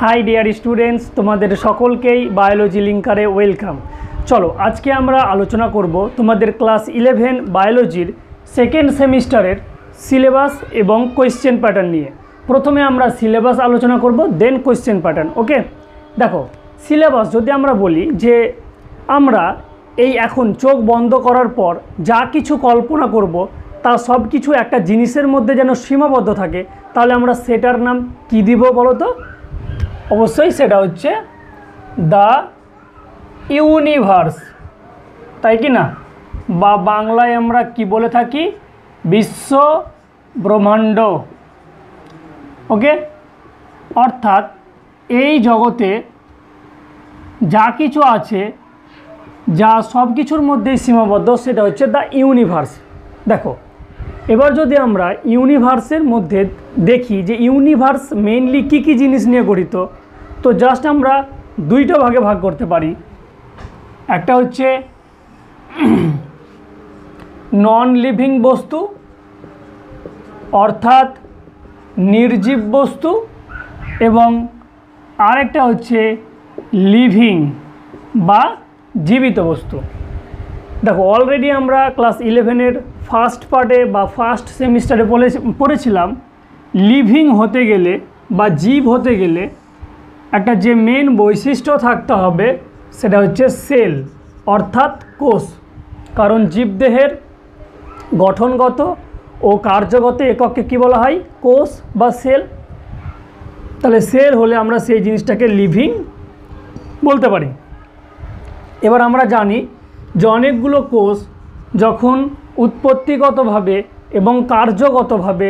High dear students तुम्हारे सकलकेई biology लिंकारे welcome. चलो आज के आमरा आलोचना करब तुम्हारे क्लास 11 बायोलॉजिर सेकेंड सेमिस्टारेर सिलेबास एवं क्वेश्चन पैटार्न निये। प्रथमे आमरा सिलेबास आलोचना करब देन क्वेश्चन पैटार्न। ओके देखो सिलेबास जोदि आमरा बोली जे आमरा এই এখন চোখ বন্ধ করার পর যা কিছু কল্পনা করব তা সব কিছু একটা জিনিসের মধ্যে যেন সীমাবদ্ধ থাকে, তাহলে আমরা সেটার নাম কি দিব বলো তো? অবশ্যই সেটা হচ্ছে দ্য ইউনিভার্স, তাই কি না? বা বাংলায় আমরা কি বলে থাকি? বিশ্ব ব্রহ্মাণ্ড। ওকে, অর্থাৎ এই জগতে যা কিছু আছে যা সব কিছুর মধ্যেই সীমাবদ্ধ সেটা হচ্ছে দ্য ইউনিভার্স। দেখো এবার যদি আমরা ইউনিভার্সের মধ্যে দেখি যে ইউনিভার্স মেইনলি কী কী জিনিস নিয়ে গঠিত, তো জাস্ট আমরা দুইটা ভাগে ভাগ করতে পারি। একটা হচ্ছে নন লিভিং বস্তু অর্থাৎ নির্জীব বস্তু, এবং আরেকটা হচ্ছে লিভিং বা জীবিত বস্তু। দেখো অলরেডি আমরা ক্লাস 11-এর ফার্স্ট পার্টে বা ফার্স্ট সেমিস্টারে পড়েছিলাম লিভিং হতে গেলে বা জীব হতে গেলে একটা যে মেন বৈশিষ্ট্য থাকতে হবে সেটা হচ্ছে সেল অর্থাৎ কোষ। কারণ জীবদেহের গঠনগত ও কার্যগত এককে কী বলা হয়? কোষ বা সেল। তাহলে সেল হলে আমরা সেই জিনিসটাকে লিভিং বলতে পারি। এবার আমরা জানি যে অনেকগুলো কোষ যখন উৎপত্তিগতভাবে এবং কার্যগতভাবে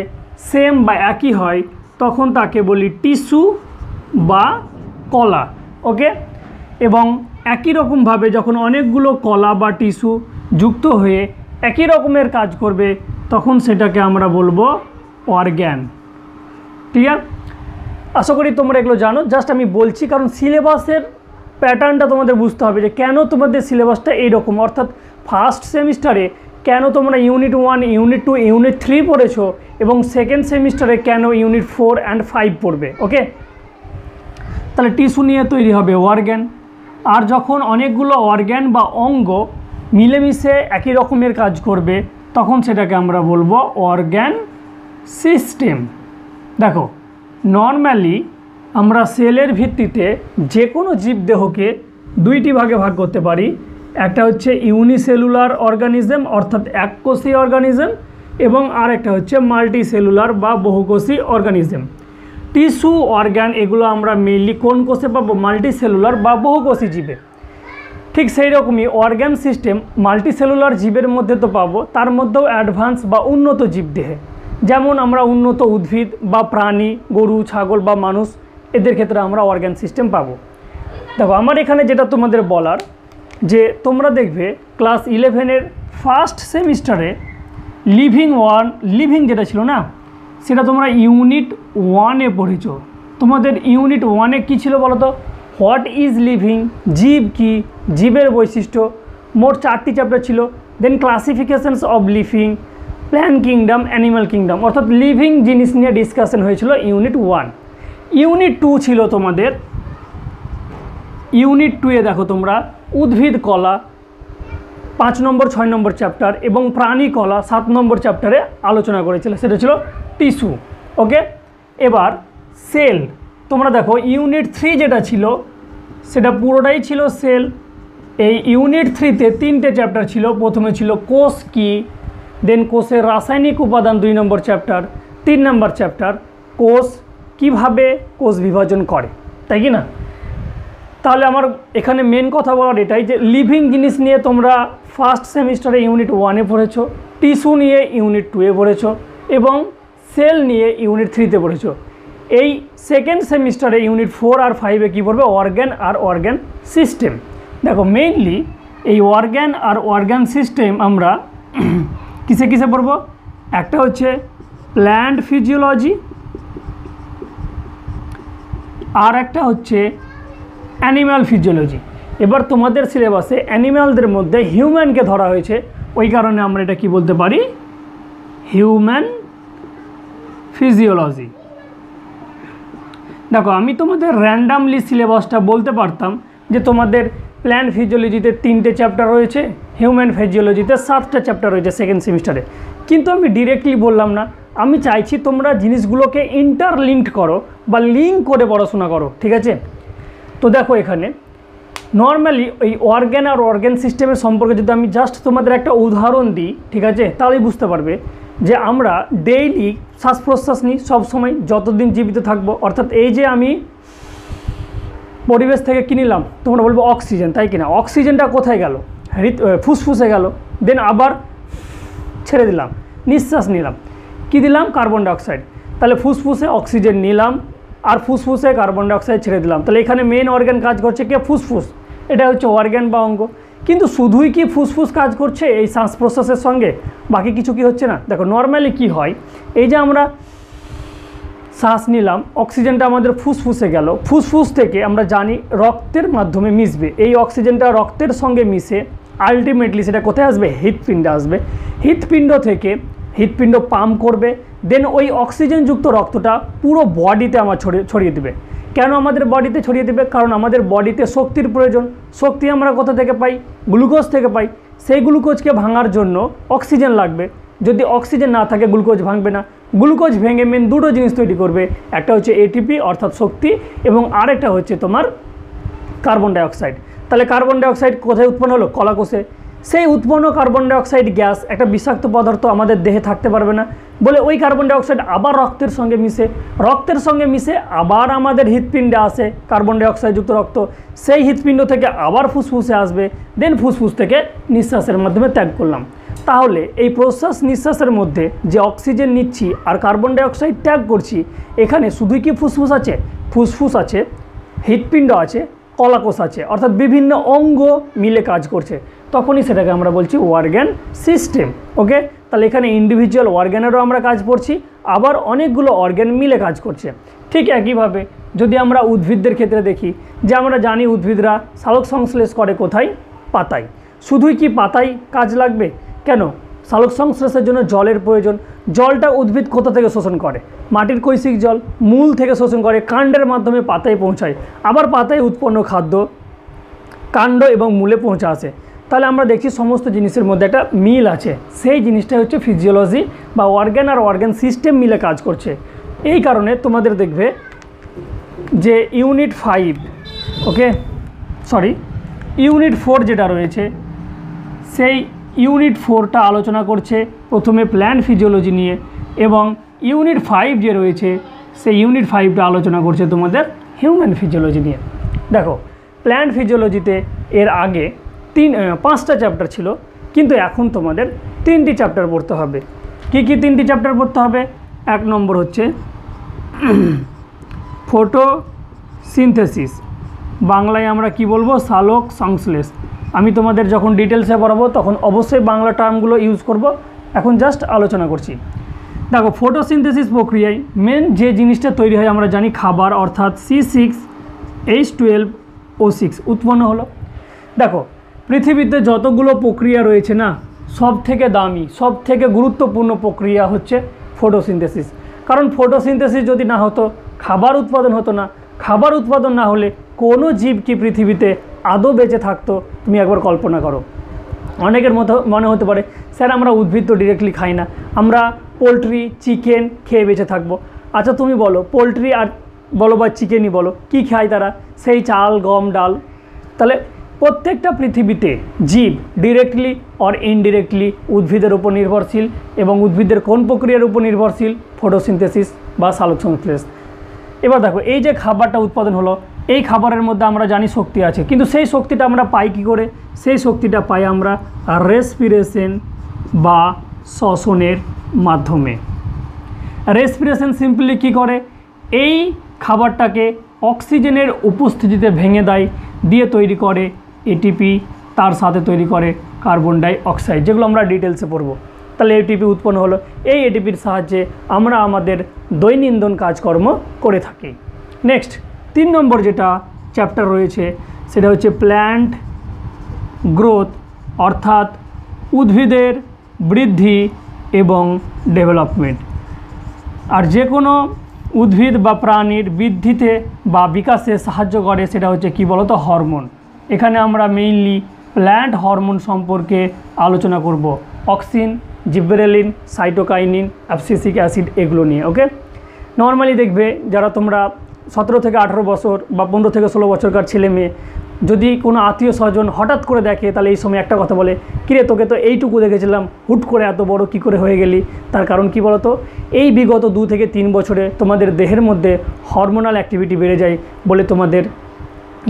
সেম বা একই হয় তখন তাকে বলি টিস্যু বা কলা। ওকে, এবং একই রকমভাবে যখন অনেকগুলো কলা বা টিস্যু যুক্ত হয়ে একই রকমের কাজ করবে তখন সেটাকে আমরা বলবো অর্গ্যান। ক্লিয়ার? আশা করি তোমরা এগুলো জানো, জাস্ট আমি বলছি কারণ সিলেবাসের প্যাটার্নটা তোমাদের বুঝতে হবে যে কেন তোমাদের সিলেবাসটা এইরকম। অর্থাৎ ফার্স্ট সেমিস্টারে কেন তোমরা ইউনিট 1, ইউনিট 2, ইউনিট 3 পড়েছো এবং সেকেন্ড সেমিস্টারে কেন ইউনিট 4 and 5 পড়বে। ওকে, তাহলে টিস্যু নিয়ে তৈরি হবে অর্গ্যান। আর যখন অনেকগুলো অর্গ্যান বা অঙ্গ মিলেমিশে একই রকমের কাজ করবে তখন সেটাকে আমরা বলবো অর্গ্যান সিস্টেম। দেখো নর্মালি আমরা সেলের ভিত্তিতে যে কোনো জীবদেহকে দুইটি ভাগে ভাগ করতে পারি। একটা হচ্ছে ইউনিসেলুলার অর্গানিজম অর্থাৎ এককোষী অর্গানিজম, এবং আর একটা হচ্ছে মাল্টিসেলুলার বা বহুকোষী অর্গানিজম। টিস্যু অর্গান এগুলো আমরা মেইনলি কোন কোষে পাবো? মাল্টিসেলুলার বা বহুকোষী জীবে। ঠিক সেই রকমই অর্গান সিস্টেম মাল্টিসেলুলার জীবের মধ্যে তো পাবো, তার মধ্যেও অ্যাডভান্স বা উন্নত জীবদেহে, যেমন আমরা উন্নত উদ্ভিদ বা প্রাণী, গরু, ছাগল বা মানুষ, এদের ক্ষেত্রে আমরা অর্গান সিস্টেম পাবো। দেখো আমার এখানে যেটা তোমাদের বলার যে তোমরা দেখবে ক্লাস 11-এর ফার্স্ট সেমিস্টারে লিভিং যেটা ছিল না সেটা তোমরা ইউনিট 1-এ পড়েছো। তোমাদের ইউনিট 1-এ কী ছিল বলো তো? হোয়াট ইজ লিভিং, জীব কি, জীবের বৈশিষ্ট্য, মোট 4টি চ্যাপ্টার ছিল। Then classifications of living, plant kingdom, animal kingdom, অর্থাৎ লিভিং জিনিস নিয়ে ডিসকাশন হয়েছিল ইউনিট 1। ইউনিট 2 ছিল তোমাদের, ইউনিট 2-এ দেখো তোমরা উদ্ভিদ কলা 5 নম্বর 6 নম্বর চ্যাপ্টার এবং প্রাণী কলা 7 নম্বর চ্যাপ্টারে আলোচনা করেছিল, সেটা ছিল টিস্যু। ওকে, এবার সেল তোমরা দেখো ইউনিট 3 যেটা ছিল সেটা পুরোটাই ছিল সেল। এই ইউনিট 3-তে 3টে চ্যাপ্টার ছিল। প্রথমে ছিল কোষ কি, দেন কোষের রাসায়নিক উপাদান 2 নম্বর চ্যাপ্টার, 3 নম্বর চ্যাপ্টার কোষ কিভাবে কোষ বিভাজন করে, তাই কি না? তাহলে আমার এখানে মেন কথা বলার এটাই যে লিভিং জিনিস নিয়ে তোমরা ফার্স্ট সেমিস্টারে ইউনিট 1-এ পড়েছো, টিস্যু নিয়ে ইউনিট 2-এ পড়েছো এবং সেল নিয়ে ইউনিট 3-তে পড়েছো। এই সেকেন্ড সেমিস্টারে ইউনিট 4 আর 5-এ কী পড়বে? অর্গ্যান আর অর্গ্যান সিস্টেম। দেখো মেইনলি এই অর্গ্যান আর অর্গ্যান সিস্টেম আমরা কিসে কিসে পড়ব? একটা হচ্ছে প্ল্যান্ট ফিজিওলজি, আর একটা হচ্ছে অ্যানিম্যাল ফিজিওলজি। এবার তোমাদের সিলেবাসে অ্যানিম্যালদের মধ্যে হিউম্যানকে ধরা হয়েছে, ওই কারণে আমরা এটা কি বলতে পারি? Human physiology. দেখো আমি তোমাদের র্যান্ডামলি সিলেবাসটা বলতে পারতাম যে তোমাদের প্ল্যান্ট ফিজিওলজিতে 3টে চ্যাপ্টার রয়েছে, হিউম্যান ফিজিওলজিতে 7টা চ্যাপ্টার রয়েছে সেকেন্ড সেমিস্টারে, কিন্তু আমি ডিরেক্টলি বললাম না। আমি চাইছি তোমরা জিনিসগুলোকে ইন্টারলিঙ্কড করো বা লিঙ্ক করে পড়াশোনা করো, ঠিক আছে? তো দেখো এখানে নর্মালি এই অর্গ্যান আর অর্গ্যান সিস্টেমের সম্পর্কে যদি আমি জাস্ট তোমাদের একটা উদাহরণ দিই, ঠিক আছে, তাহলেই বুঝতে পারবে যে আমরা ডেইলি শ্বাস প্রশ্বাস নিই সবসময় যতদিন জীবিত থাকবো। অর্থাৎ এই যে আমি পরিবেশ থেকে কী নিলাম, তোমরা বলবো অক্সিজেন, তাই কিনা? অক্সিজেনটা কোথায় গেল? ফুসফুসে গেল, দেন আবার ছেড়ে দিলাম, নিঃশ্বাস নিলাম, কি দিলাম? Carbon dioxide. তাহলে ফুসফুসে অক্সিজেন নিলাম আর ফুসফুসে কার্বন ডাইঅক্সাইড ছেড়ে দিলাম। তাহলে এখানে মেন অর্গ্যান কাজ করছে কে? ফুসফুস। এটা হচ্ছে অর্গ্যান বা অঙ্গ। কিন্তু শুধুই কি ফুসফুস কাজ করছে এই শ্বাস প্রশ্বাসের সঙ্গে? বাকি কিছু কি হচ্ছে না? দেখো নর্মালি কি হয়, এই যে আমরা শ্বাস নিলাম, অক্সিজেনটা আমাদের ফুসফুসে গেল, ফুসফুস থেকে আমরা জানি রক্তের মাধ্যমে মিশবে, এই অক্সিজেনটা রক্তের সঙ্গে মিশে আলটিমেটলি সেটা কোথায় আসবে? হৃৎপিণ্ডে আসবে। হৃৎপিণ্ড থেকে হৃৎপিণ্ড পাম্প করবে, দেন ওই অক্সিজেনযুক্ত রক্তটা পুরো বডিতে আমার ছড়িয়ে দেবে। কেন আমাদের বডিতে ছড়িয়ে দেবে? কারণ আমাদের বডিতে শক্তির প্রয়োজন। শক্তি আমরা কোথা থেকে পাই? গ্লুকোজ থেকে পাই। সেই গ্লুকোজকে ভাঙার জন্য অক্সিজেন লাগবে। যদি অক্সিজেন না থাকে গ্লুকোজ ভাঙবে না। গ্লুকোজ ভেঙে মেন দুটো জিনিস তৈরি করবে, একটা হচ্ছে এটিপি অর্থাৎ শক্তি, এবং আরেকটা হচ্ছে তোমার কার্বন ডাইঅক্সাইড। তাহলে কার্বন ডাইঅক্সাইড কোথায় উৎপন্ন হলো? কলাকোষে। সেই উৎপন্ন কার্বন ডাইঅক্সাইড গ্যাস একটা বিষাক্ত পদার্থ আমাদের দেহে থাকতে পারবে না বলে ওই কার্বন ডাইঅক্সাইড আবার রক্তের সঙ্গে মিশে আবার আমাদের হৃৎপিণ্ডে আসে কার্বন ডাইঅক্সাইডযুক্ত রক্ত। সেই হৃৎপিণ্ড থেকে আবার ফুসফুসে আসবে, দেন ফুসফুস থেকে নিঃশ্বাসের মাধ্যমে ত্যাগ করলাম। তাহলে এই প্রশ্বাস নিঃশ্বাসের মধ্যে যে অক্সিজেন নিচ্ছি আর কার্বন ডাইঅক্সাইড ত্যাগ করছি, এখানে শুধুই কি ফুসফুস আছে? ফুসফুস আছে, হৃৎপিণ্ড আছে, কলাকোষ আছে, অর্থাৎ বিভিন্ন অঙ্গ মিলে কাজ করছে। তখনই সেটাকে আমরা বলছি অর্গ্যান সিস্টেম। ওকে, তাহলে এখানে ইন্ডিভিজুয়াল অর্গ্যানেরও আমরা কাজ করছি, আবার অনেকগুলো অর্গ্যান মিলে কাজ করছে। ঠিক একইভাবে যদি আমরা উদ্ভিদদের ক্ষেত্রে দেখি, যে আমরা জানি উদ্ভিদরা সালোক সংশ্লেষ করে কোথায়? পাতায়। শুধুই কি পাতায় কাজ লাগবে? কেন? সালোক সংশ্লেষের জন্য জলের প্রয়োজন। জলটা উদ্ভিদ কোথা থেকে শোষণ করে? মাটির কৈশিক জল, মূল থেকে শোষণ করে, কাণ্ডের মাধ্যমে পাতায় পৌঁছায়, আবার পাতায় উৎপন্ন খাদ্য কাণ্ড এবং মূলে পৌঁছে আসে। তাহলে আমরা দেখছি সমস্ত জিনিসের মধ্যে একটা মিল আছে। সেই জিনিসটা হচ্ছে ফিজিওলজি বা অর্গ্যান আর অর্গ্যান সিস্টেম মিলে কাজ করছে। এই কারণে তোমাদের দেখবে যে ইউনিট 4 যেটা রয়েছে, সেই ইউনিট 4টা আলোচনা করছে প্রথমে প্ল্যান্ট ফিজিওলজি নিয়ে, এবং ইউনিট 5 যে রয়েছে সেই ইউনিট 5টা আলোচনা করছে তোমাদের হিউম্যান ফিজিওলজি নিয়ে। দেখো প্ল্যান্ট ফিজিওলজিতে এর আগে 5টা চ্যাপ্টার ছিল, কিন্তু এখন তোমাদের 3টি চ্যাপ্টার পড়তে হবে। কি 3টি চ্যাপ্টার পড়তে হবে? 1 নম্বর হচ্ছে ফটোসিনথেসিস, বাংলায় আমরা কি বলবো? সালোক সংশ্লেষ। আমি তোমাদের যখন ডিটেলসে পড়াবো তখন অবশ্যই বাংলা টার্মগুলো ইউজ করব, এখন জাস্ট আলোচনা করছি। দেখো ফটোসিনথেসিস প্রক্রিয়ায় মেন যে জিনিসটা তৈরি হয় আমরা জানি খাবার, অর্থাৎ C6H12O6 উৎপন্ন হলো। দেখো পৃথিবীতে যতগুলো প্রক্রিয়া রয়েছে না, সব থেকে দামি, সব থেকে গুরুত্বপূর্ণ প্রক্রিয়া হচ্ছে ফটোসিনথেসিস। কারণ ফটোসিনথেসিস যদি না হতো খাবার উৎপাদন হতো না। খাবার উৎপাদন না হলে কোনো জীব কি পৃথিবীতে আদৌ বেঁচে থাকতো? তুমি একবার কল্পনা করো। অনেকের মনে হতে পারে স্যার আমরা উদ্ভিদ তো ডিরেক্টলি খাই না, আমরা পোলট্রি চিকেন খেয়ে বেঁচে থাকবো। আচ্ছা তুমি বলো, পোলট্রি আর বলো বা চিকেনই বলো, কি খায় তারা? সেই চাল, গম, ডাল। তাহলে প্রত্যেকটা পৃথিবীতে জীব ডিরেক্টলি অর ইনডিরেক্টলি উদ্ভিদের উপর নির্ভরশীল, এবং উদ্ভিদের কোন প্রক্রিয়ার উপর নির্ভরশীল? ফটোসিনথেসিস বা সালোক সংশ্লেষ। এবার দেখো এই যে খাবারটা উৎপাদন হলো, এই খাবারের মধ্যে আমরা জানি শক্তি আছে, কিন্তু সেই শক্তিটা আমরা পাই কী করে? সেই শক্তিটা পাই আমরা রেসপিরেশন বা শ্বসনের মাধ্যমে। রেসপিরেশন সিম্পলি কী করে? এই খাবারটাকে অক্সিজেনের উপস্থিতিতে ভেঙে দেয়, দিয়ে তৈরি করে এটিপি, তার সাথে তৈরি করে কার্বন ডাই অক্সাইড, যেগুলো আমরা ডিটেলসে পড়বো। তাহলে এটিপি উৎপন্ন হলো, এই এটিপির সাহায্যে আমরা আমাদের দৈনন্দিন কাজকর্ম করে থাকি। নেক্সট 3 নম্বর যেটা চ্যাপ্টার রয়েছে সেটা হচ্ছে প্ল্যান্ট গ্রোথ, অর্থাৎ উদ্ভিদের বৃদ্ধি এবং ডেভেলপমেন্ট। আর যে কোনো উদ্ভিদ বা প্রাণীর বৃদ্ধিতে বা বিকাশে সাহায্য করে সেটা হচ্ছে কি বলতো, হরমোন। এখানে আমরা মেইনলি প্ল্যান্ট হরমোন সম্পর্কে আলোচনা করব, auxin, gibberellin, cytokinin, abscisic acid এগুলো নিয়ে। ওকে, নর্মালি দেখবে যারা তোমরা 17 থেকে 18 বছর বা 15 থেকে 16 বছরকার ছেলে মেয়ে যদি কোনো আত্মীয় স্বজন হঠাৎ করে দেখে, তাহলে এই সময় একটা কথা বলে, কিরে তোকে তো এইটুকু দেখেছিলাম, হুট করে এত বড় কি করে হয়ে গেলি? তার কারণ কি বলতো, এই বিগত 2 থেকে 3 বছরে তোমাদের দেহের মধ্যে হরমোনাল অ্যাক্টিভিটি বেড়ে যায় বলে তোমাদের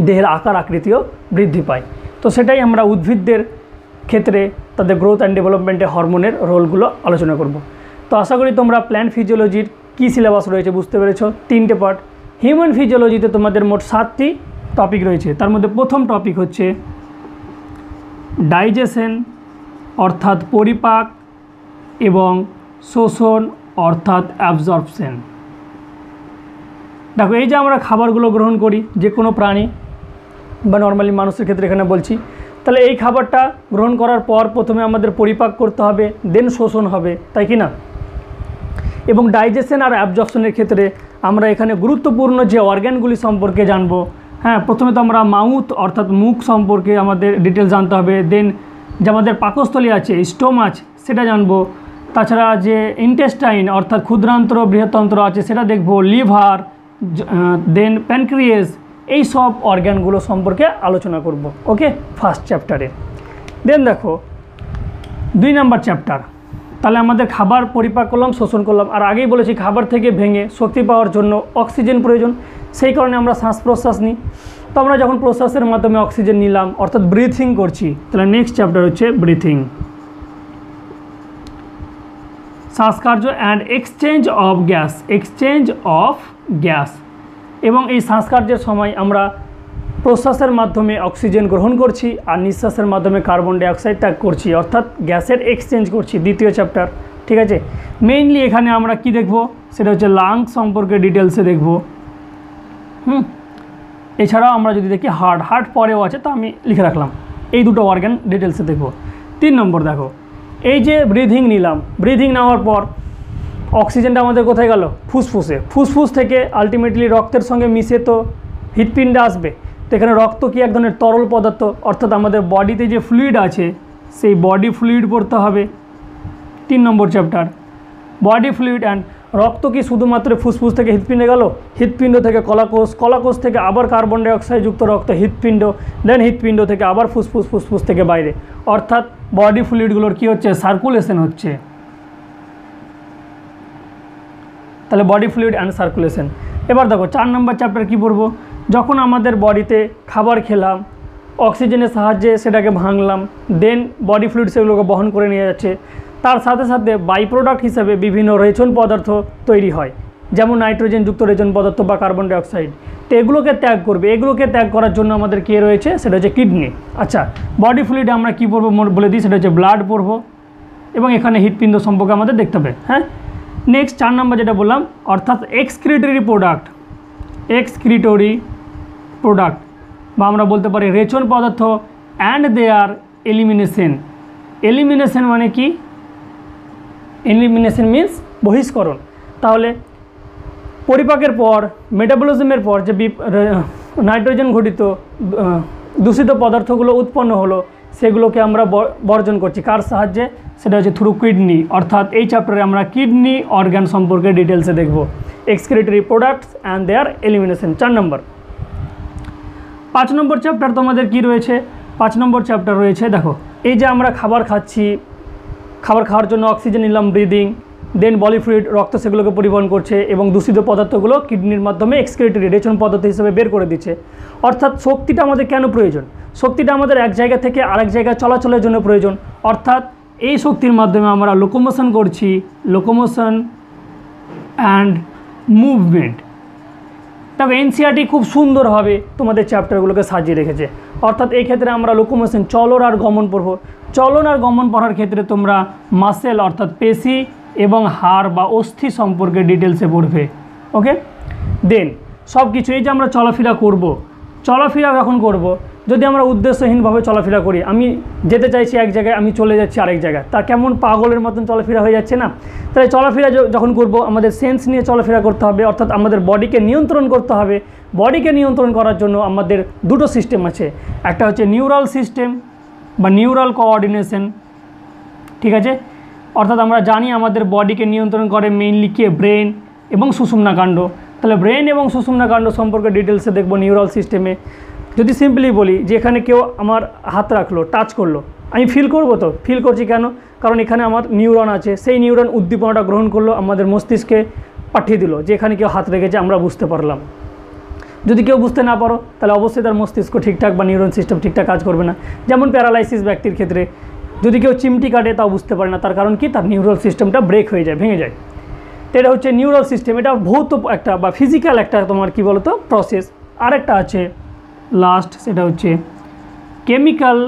দেহের আকার আকৃতিও বৃদ্ধি পায়। তো সেটাই আমরা উদ্ভিদদের ক্ষেত্রে তাদের গ্রোথ অ্যান্ড ডেভেলপমেন্টে হরমোনের রোলগুলো আলোচনা করব। তো আশা করি তোমরা প্ল্যান্ট ফিজিওলজির কী সিলেবাস রয়েছে বুঝতে পেরেছো। 3টে পার্ট। হিউম্যান ফিজিওলজিতে তোমাদের মোট 7টি টপিক রয়েছে। তার মধ্যে প্রথম টপিক হচ্ছে ডাইজেশন অর্থাৎ পরিপাক এবং শোষণ অর্থাৎ অ্যাবজর্পশন। দেখো, এই যে আমরা খাবারগুলো গ্রহণ করি, যে কোনো প্রাণী বা নর্মালি মানুষের ক্ষেত্রে এখানে বলছি, তাহলে এই খাবারটা গ্রহণ করার পর প্রথমে আমাদের পরিপাক করতে হবে, দেন শোষণ হবে, তাই কি না? এবং ডাইজেশন আর অ্যাবজর্পশনের ক্ষেত্রে আমরা এখানে গুরুত্বপূর্ণ যে অর্গ্যানগুলি সম্পর্কে জানবো। হ্যাঁ, প্রথমে তো আমরা মাউথ অর্থাৎ মুখ সম্পর্কে আমাদের ডিটেলস জানতে হবে, দেন যে আমাদের পাকস্থলী আছে, স্টোমাচ, সেটা জানবো। তাছাড়া যে ইন্টেস্টাইন অর্থাৎ ক্ষুদ্রান্ত্র বৃহত্তন্ত্র আছে সেটা দেখবো, লিভার, দেন প্যানক্রিয়াস, এই সব অর্গ্যানগুলো সম্পর্কে আলোচনা করব। ওকে, ফার্স্ট চ্যাপ্টারে। দেন দেখো 2 নম্বর চ্যাপ্টার। তাহলে আমাদের খাবার পরিপাক করলাম, শোষণ করলাম, আর আগেই বলেছি খাবার থেকে ভেঙে শক্তি পাওয়ার জন্য অক্সিজেন প্রয়োজন, সেই কারণে আমরা শ্বাস প্রশ্বাস নিই। তো আমরা যখন প্রশ্বাসের মাধ্যমে অক্সিজেন নিলাম অর্থাৎ ব্রিথিং করছি, তাহলে নেক্সট চ্যাপ্টার হচ্ছে ব্রিথিং, শ্বাসকার্য and exchange of gas, exchange of gas. এবং এই শ্বাসকার্যের সময় আমরা প্রশ্বাসের মাধ্যমে অক্সিজেন গ্রহণ করছি আর নিঃশ্বাসের মাধ্যমে কার্বন ডাইঅক্সাইড ত্যাগ করছি, অর্থাৎ গ্যাসের এক্সচেঞ্জ করছি, দ্বিতীয় চ্যাপ্টার। ঠিক আছে, মেইনলি এখানে আমরা কি দেখব, সেটা হচ্ছে লাংস সম্পর্কে ডিটেলসে দেখব। এছাড়াও আমরা যদি দেখি হার্ট পরেও আছে, তো আমি লিখে রাখলাম। এই দুটো অর্গান ডিটেলসে দেখব। 3 নম্বর দেখো, এই যে ব্রিদিং নিলাম, ব্রিদিং নেওয়ার পর অক্সিজেনটা আমাদের কোথায় গেল? ফুসফুসে। ফুসফুস থেকে আলটিমেটলি রক্তের সঙ্গে মিশে তো হৃৎপিণ্ডে আসবে। তো এখানে রক্ত কি এক ধরনের তরল পদার্থ, অর্থাৎ আমাদের বডিতে যে ফ্লুইড আছে সেই বডি ফ্লুইড পড়তে হবে। 3 নম্বর চ্যাপ্টার বডি ফ্লুইড অ্যান্ড রক্ত কি শুধুমাত্র ফুসফুস থেকে হৃৎপিণ্ডে গেল? হৃৎপিণ্ড থেকে কলাকোষ, কলাকোষ থেকে আবার কার্বন ডাইঅক্সাইড যুক্ত রক্ত হৃৎপিণ্ড, দেন হৃৎপিণ্ড থেকে আবার ফুসফুস, ফুসফুস থেকে বাইরে, অর্থাৎ বডি ফ্লুইডগুলোর কি হচ্ছে? সার্কুলেশন হচ্ছে। তাহলে বডি ফ্লুইড অ্যান্ড সার্কুলেশন। এবার দেখো 4 নম্বর চ্যাপ্টার কী পড়বো, যখন আমাদের বডিতে খাবার খেলাম, অক্সিজেনের সাহায্যে সেটাকে ভাঙলাম, দেন বডি ফ্লুইড সেগুলোকে বহন করে নিয়ে যাচ্ছে, তার সাথে সাথে বাই প্রোডাক্ট হিসেবে বিভিন্ন রেচন পদার্থ তৈরি হয়, যেমন নাইট্রোজেনযুক্ত রেচন পদার্থ বা কার্বন ডাইঅক্সাইড। তো এগুলোকে ত্যাগ করবে, এগুলোকে ত্যাগ করার জন্য আমাদের কে রয়েছে? সেটা হচ্ছে কিডনি। আচ্ছা, বডি ফ্লুইডে আমরা কী পড়বো বলে দিই, সেটা হচ্ছে ব্লাড পড়বো, এবং এখানে হৃৎপিণ্ড সম্পর্কে আমাদের দেখতে হবে। হ্যাঁ, নেক্সট 4 নম্বর যেটা বললাম, অর্থাৎ এক্সক্রিটরি প্রোডাক্ট, এক্সক্রিটরি প্রোডাক্ট বা আমরা বলতে পারি রেচন পদার্থ অ্যান্ড দেয়ার এলিমিনেশন। এলিমিনেশন মানে কি? এলিমিনেশন মিন্স বহিষ্করণ। তাহলে পরিপাকের পর, মেটাবলিজমের পর যে নাইট্রোজেন ঘটিত দূষিত পদার্থগুলো উৎপন্ন হলো, সেগুলোকে আমরা বর্জন করছি কার সাহায্যে? সেটা হচ্ছে থ্রু কিডনি। অর্থাৎ এই চ্যাপ্টারে আমরা কিডনি অর্গান সম্পর্কে ডিটেলসে দেখব, excretory products and their elimination. 4 number. 5 number chapter তোমাদের কি রয়েছে? 5 নম্বর চ্যাপ্টার রয়েছে, দেখো এই যে আমরা খাবার খাচ্ছি, খাবার খাওয়ার জন্য অক্সিজেন নিলাম, ব্রিদিং, দেন বডি ফ্লুইড রক্ত সেগুলোকে পরিবহন করছে এবং দূষিত পদার্থগুলো কিডনির মাধ্যমে এক্সক্রিটরি রেচন পদার্থ হিসেবে বের করে দিচ্ছে। অর্থাৎ শক্তিটা আমাদের কেন প্রয়োজন? শক্তিটা আমাদের এক জায়গা থেকে আরেক জায়গায় চলাচলের জন্য প্রয়োজন। অর্থাৎ এই শক্তির মাধ্যমে আমরা লোকোমোশন করছি, লোকোমোশন অ্যান্ড মুভমেন্ট। তবে এনসিইআরটি খুব সুন্দরভাবে তোমাদের চ্যাপ্টারগুলোকে সাজিয়ে রেখেছে। অর্থাৎ এই ক্ষেত্রে আমরা লোকোমোশন, চলন আর গমন পড়ব। চলন আর গমন পড়ার ক্ষেত্রে তোমরা মাসেল অর্থাৎ পেশি এবং হাড় বা অস্থি সম্পর্কে ডিটেলসে পড়বে। ওকে, দেন সব কিছু এই যে আমরা চলাফেরা করব, চলাফেরা যখন করব যদি আমরা উদ্দেশ্যহীনভাবে চলাফেরা করি, আমি যেতে চাইছি এক জায়গায়, আমি চলে যাচ্ছি আরেক জায়গায়, তা কেমন পাগলের মতন চলাফেরা হয়ে যাচ্ছে না? তাই চলাফেরা যখন করব আমাদের সেন্স নিয়ে চলাফেরা করতে হবে, অর্থাৎ আমাদের বডিকে নিয়ন্ত্রণ করতে হবে। বডিকে নিয়ন্ত্রণ করার জন্য আমাদের দুটো সিস্টেম আছে, একটা হচ্ছে নিউরাল সিস্টেম বা নিউরাল কোঅর্ডিনেশন, ঠিক আছে? অর্থাৎ আমরা জানি আমাদের বডিকে নিয়ন্ত্রণ করে মেইনলি কে, ব্রেন এবং সুষুম্নাকাণ্ড। তাহলে ব্রেন এবং সুষুম্নাকাণ্ড সম্পর্কে ডিটেলসে দেখব নিউরাল সিস্টেমে। যদি সিম্পলি বলি যে এখানে কেউ আমার হাত রাখলো, টাচ করলো, আমি ফিল করবো, তো ফিল করছি কেন? কারণ এখানে আমার নিউরন আছে, সেই নিউরন উদ্দীপনাটা গ্রহণ করলো, আমাদের মস্তিষ্কে পাঠিয়ে দিল যে এখানে কেউ হাত রেখেছে, আমরা বুঝতে পারলাম। যদি কেউ বুঝতে না পারো তাহলে অবশ্যই তার মস্তিষ্ক ঠিকঠাক বা নিউরন সিস্টেম ঠিকঠাক কাজ করবে না। যেমন প্যারালাইসিস ব্যক্তির ক্ষেত্রে যদি কেউ চিমটি কাটে তাও বুঝতে পারে না, তার কারণ কি? তার নিউরাল সিস্টেমটা ব্রেক হয়ে যায়, ভেঙে যায়। তো এটা হচ্ছে নিউরাল সিস্টেম, এটা ভৌত একটা বা ফিজিক্যাল একটা তোমার কি বলতো প্রসেস। আরেকটা আছে লাস্ট, সেটা হচ্ছে কেমিক্যাল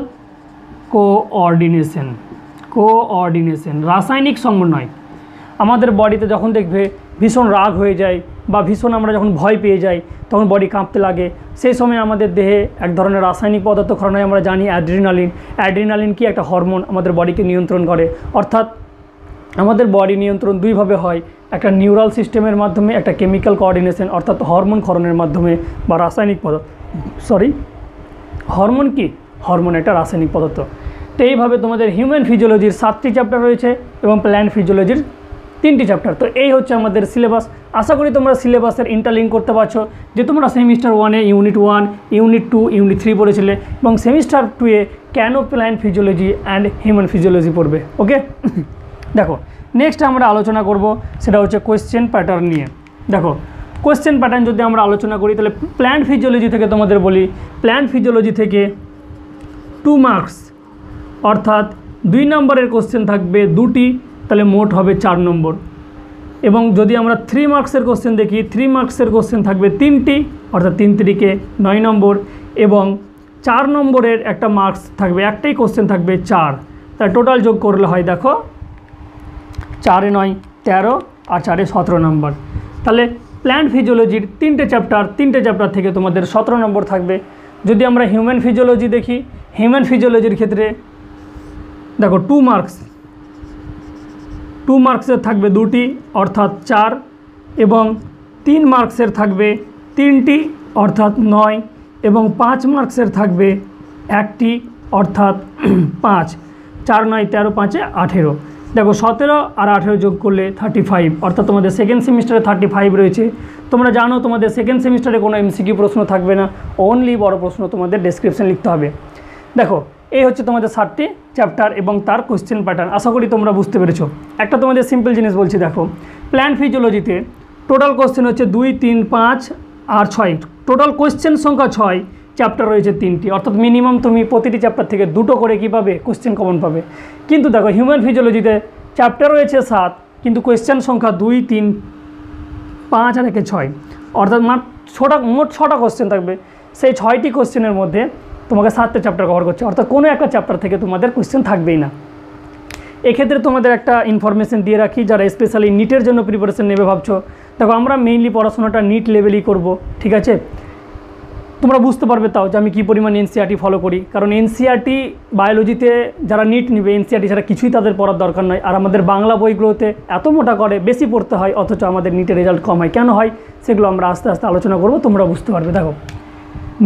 কোঅর্ডিনেশন। রাসায়নিক সমন্বয়। আমাদের বডিতে যখন দেখবে ভীষণ রাগ হয়ে যায় বা ভীষণ আমরা যখন ভয় পেয়ে যাই, তখন বডি কাঁপতে লাগে, সেই সময় আমাদের দেহে এক ধরনের রাসায়নিক পদার্থ ক্ষরণ হয়, আমরা জানি অ্যাড্রিনালিন কি একটা হরমোন, আমাদের বডিকে নিয়ন্ত্রণ করে। অর্থাৎ আমাদের বডি নিয়ন্ত্রণ দুইভাবে হয়, একটা নিউরাল সিস্টেমের মাধ্যমে, একটা কেমিক্যাল কোঅর্ডিনেশন অর্থাৎ হরমোন ক্ষরণের মাধ্যমে বা রাসায়নিক পদার্থ, হরমোন কি? হরমোন একটা রাসায়নিক পদার্থ। তো এইভাবে তোমাদের হিউম্যান ফিজিওলজির 7টি চ্যাপ্টার রয়েছে এবং প্ল্যান্ট ফিজিওলজির 3টি চ্যাপ্টার। তো এই হচ্ছে আমাদের সিলেবাস। আশা করি তোমরা সিলেবাসের ইন্টারলিঙ্ক করতে পারছো, যে তোমরা সেমিস্টার 1-এ ইউনিট 1, ইউনিট 2, ইউনিট 3 পড়েছিলে এবং সেমিস্টার 2-এ কেন plant physiology and human physiology পড়বে। ওকে, দেখো নেক্সট আমরা আলোচনা করব সেটা হচ্ছে কোয়েশ্চেন প্যাটার্ন নিয়ে। দেখো কোয়েশ্চেন প্যাটার্ন যদি আমরা আলোচনা করি তাহলে প্ল্যান্ট ফিজিওলজি থেকে তোমাদের বলি, প্ল্যান্ট ফিজিওলজি থেকে 2 মার্কস অর্থাৎ 2 নম্বরের কোশ্চেন থাকবে 2টি, তাহলে মোট হবে 4 নম্বর। এবং যদি আমরা 3 মার্কসের কোশ্চেন দেখি, 3 মার্কসের কোশ্চেন থাকবে 3টি, অর্থাৎ 3 × 9 নম্বর। এবং 4 নম্বরের একটা মার্কস থাকবে, একটাই কোশ্চেন থাকবে 4, তাই টোটাল যোগ করলে হয় দেখো 4 × 9 13 আর 4 × 17 নম্বর। তাহলে প্ল্যান্ট ফিজিওলজির 3টে চ্যাপ্টার থেকে তোমাদের 17 নম্বর থাকবে। যদি আমরা হিউম্যান ফিজিওলজি দেখি, হিউম্যান ফিজিওলজির ক্ষেত্রে দেখো 2 মার্কসের থাকবে 2টি অর্থাৎ 4, এবং 3 মার্কসের থাকবে 3টি অর্থাৎ 9, এবং 5 মার্কসের থাকবে 1টি অর্থাৎ 5। 4 × 9 13, 5 × 18। দেখো 17 আর 18 যোগ করলে 35, অর্থাৎ তোমাদের সেকেন্ড সেমিস্টারে 35 রয়েছে। তোমরা জানো তোমাদের সেকেন্ড সেমিস্টারে কোনো এমসিকিউ প্রশ্ন থাকবে না, অনলি বড় প্রশ্ন তোমাদের ডেসক্রিপশন লিখতে হবে। দেখো এই হচ্ছে তোমাদের 7টি চ্যাপ্টার এবং তার কোশ্চেন প্যাটার্ন। আশা করি তোমরা বুঝতে পেরেছো। একটা তোমাদের সিম্পল জিনিস বলছি, দেখো প্ল্যান্ট ফিজিওলজিতে টোটাল কোশ্চেন হচ্ছে 2, 3, 5 আর 6, টোটাল কোশ্চেন সংখ্যা 6, চ্যাপ্টার রয়েছে 3টি, অর্থাৎ মিনিমাম তুমি প্রতিটি চ্যাপ্টার থেকে 2টো করে কী পাবে? কোশ্চেন কমন পাবে। কিন্তু দেখো হিউম্যান ফিজিওলজিতে চ্যাপ্টার রয়েছে 7, কিন্তু কোশ্চেন সংখ্যা 2, 3, 5 আর 6, অর্থাৎ মোট 6টা কোশ্চেন থাকবে। সেই 6টি কোশ্চেনের মধ্যে তোমাকে 7টে চ্যাপ্টার কভার করছে, অর্থাৎ কোনো একটা চ্যাপ্টার থেকে তোমাদের কোশ্চেন থাকবেই না। এক্ষেত্রে তোমাদের একটা ইনফরমেশন দিয়ে রাখি, যারা স্পেশালি নিটের জন্য প্রিপারেশন নেবে ভাবছো, দেখো আমরা মেইনলি পড়াশোনাটা নিট লেভেলই করব, ঠিক আছে? তোমরা বুঝতে পারবে তাও যে আমি কী পরিমাণ এনসিইআরটি ফলো করি, কারণ এনসিইআরটি বায়োলজিতে যারা নিট নেবে এনসিইআরটি ছাড়া কিছুই তাদের পড়ার দরকার নয়। আর আমাদের বাংলা বইগুলোতে এত মোটা করে বেশি পড়তে হয়, অথচ আমাদের নিটের রেজাল্ট কম হয়। কেন হয় সেগুলো আমরা আস্তে আস্তে আলোচনা করব, তোমরা বুঝতে পারবে। দেখো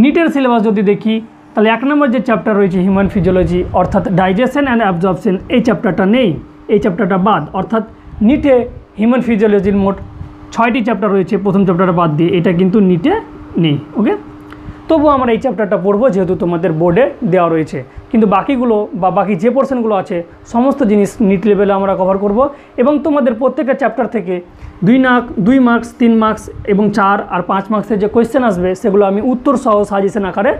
নিটের সিলেবাস যদি দেখি তাহলে 1 নম্বর যে চ্যাপ্টার রয়েছে হিউম্যান ফিজিওলজি অর্থাৎ ডাইজেশন অ্যান্ড অ্যাবজর্পশন, এই চ্যাপ্টারটা নেই, এই চ্যাপ্টারটা বাদ। অর্থাৎ নিটে হিউম্যান ফিজিওলজির মোট 6টি চ্যাপ্টার রয়েছে, প্রথম চ্যাপ্টারটা বাদ দিয়ে, এটা কিন্তু নিটে নেই। ওকে, তবুও আমরা এই চ্যাপ্টারটা পড়বো যেহেতু তোমাদের বোর্ডে দেওয়া রয়েছে। কিন্তু বাকিগুলো বা বাকি যে পোর্শনগুলো আছে সমস্ত জিনিস নিট লেভেলে আমরা কভার করব। এবং তোমাদের প্রত্যেকটা চ্যাপ্টার থেকে 2 মার্কস, 3 মার্কস এবং 4 আর 5 মার্কসের যে কোয়েশ্চেন আসবে সেগুলো আমি উত্তর সহ সাজেশন আকারে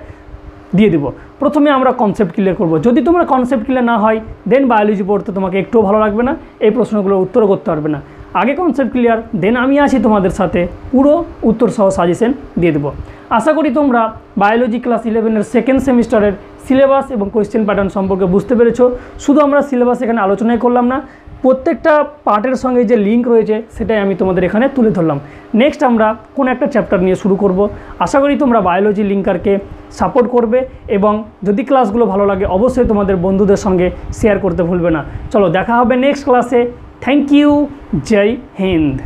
দিয়ে দেবো। প্রথমে আমরা কনসেপ্ট ক্লিয়ার করব। যদি তোমরা কনসেপ্ট ক্লিয়ার না হয় দেন বায়োলজি পড়তে তোমাকে একটুও ভালো লাগবে না, এই প্রশ্নগুলোর উত্তরও করতে পারবে না। আগে কনসেপ্ট ক্লিয়ার, দেন আমি আছি তোমাদের সাথে, পুরো উত্তর সহ সাজেশন দিয়ে দেবো। আশা করি তোমরা বায়োলজি ক্লাস 11-এর সেকেন্ড সেমিস্টারের সিলেবাস এবং কোয়েশ্চেন প্যাটার্ন সম্পর্কে বুঝতে পেরেছো। শুধু আমরা সিলেবাস এখানে আলোচনাই করলাম না, প্রত্যেকটা পার্টের সঙ্গে যে লিঙ্ক রয়েছে সেটাই আমি তোমাদের এখানে তুলে ধরলাম। নেক্সট আমরা কোন একটা চ্যাপ্টার নিয়ে শুরু করব। আশা করি তোমরা বায়োলজি লিঙ্কারকে সাপোর্ট করবে এবং যদি ক্লাসগুলো ভালো লাগে অবশ্যই তোমাদের বন্ধুদের সঙ্গে শেয়ার করতে ভুলবে না। চলো দেখা হবে নেক্সট ক্লাসে। Thank you. জয় হিন্দ।